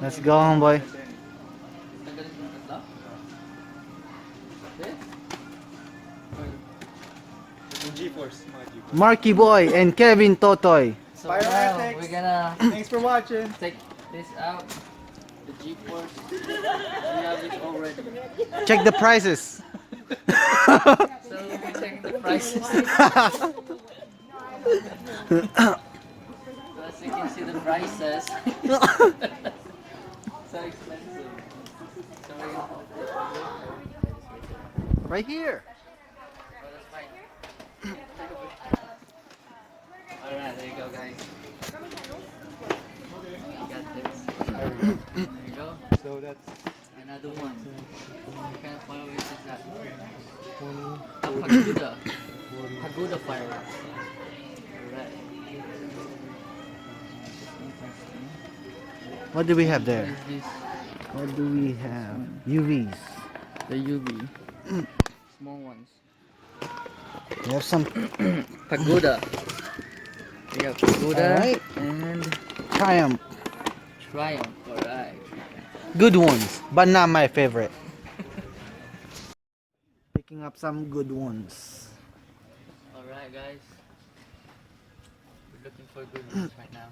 Let's go, homeboy. Marky Boy and Kevin Totoy. So now we're gonna Thanks for watching. take this out. The G-force. We have it already. Check the prices. So we're checking the prices. As you can see the prices. So expensive. So we're gonna Right here. oh, that's fine. Alright, there you go guys. You got this. There you go. So that's Another one. What kind of fireworks is that? A pagoda. Pagoda fireworks. Alright. What do we have there? What is this? What do we have? UVs. The UV. Small ones. We have some Pagoda. We have pagoda Alright. and Triumph. Triumph. Alright. Good ones, but not my favorite. Picking up some good ones. Alright guys. We're looking for good ones right now.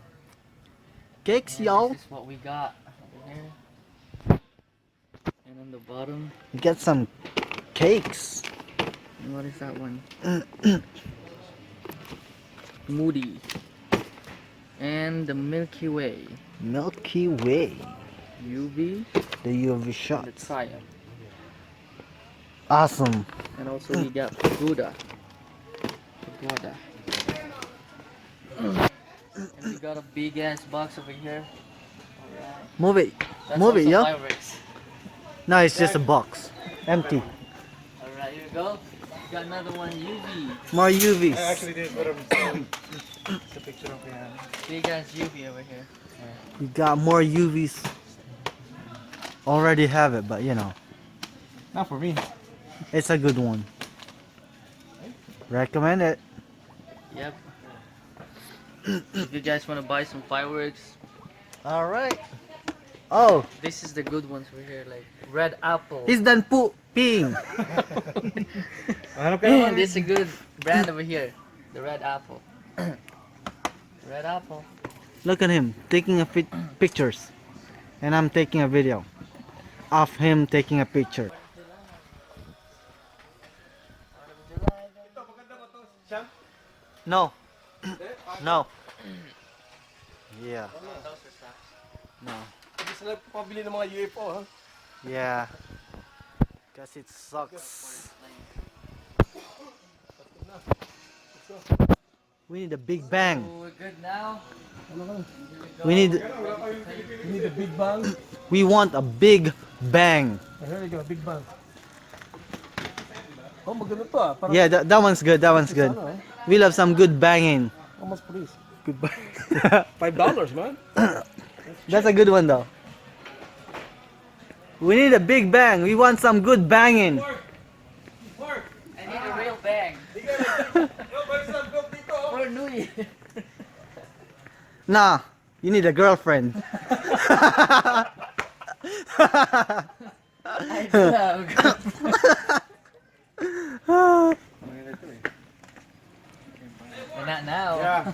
Cakes, And y'all. this is what we got over here. And on the bottom, We get some cakes. what is that one? Moody. And the Milky Way. Milky Way. UV. The UV And the shots. Triumph. Awesome. And also we got Pagoda. Pagoda. And we got a big ass box over here. Alright. Move it. That's Move it, also yo. fireworks. No, it's just a box. Empty. Alright, here we go. We got another one, UV. More UVs. I actually did put it's a picture of him. Big ass UV over here. We got more UVs. Already have it, but you know, Not for me. it's a good one. Recommend it. Yep. If you guys want to buy some fireworks, All right. Oh, this is the good ones over here, like red apple. he's done peeing. Hanap ka naman. This is a good brand over here, the red apple. Red apple. Look at him taking pictures, and I'm taking a video of him taking a picture. No, no. Yeah, no. Hindi sila pabili ng mga UFO, ha? Yeah, cause it sucks. We need a big bang. So we're good now. We need. You need a big bang. We want a big bang. Here you go, big bang. Oh, maganda to ah. Parang Yeah, that one's good. That one's good. ano eh. We love some good banging. How much for this? Good bang. $5, man. That's a good one though. We need a big bang. We want some good banging. I need a real bang. For New Year. Nah, you need a girlfriend. I do have a girlfriend. But not now. Yeah.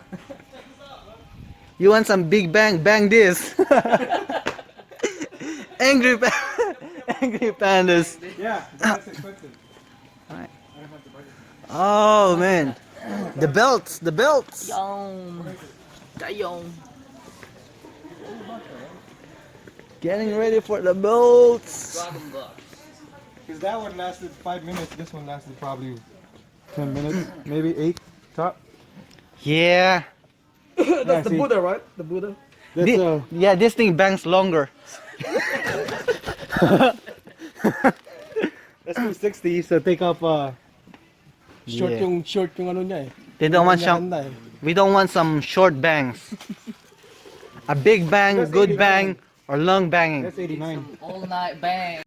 You want some big bang? Bang this. Angry pandas. Yeah, that's expensive. Oh man, the belts, the belts. Yum. Dayong. Getting ready for the belts. Dragon Box. Because that one lasted 5 minutes. This one lasted probably 10 minutes, maybe 8 top. Yeah. That's the see. Buddha, right? The Buddha. That's Yeah, this thing bangs longer. that's 260. So take off short Yeah. yung ano niya eh. They don't want Yung some. handa eh. We don't want some short bangs. A big bang, That's good 89. bang, or long banging. That's 89. All night bang.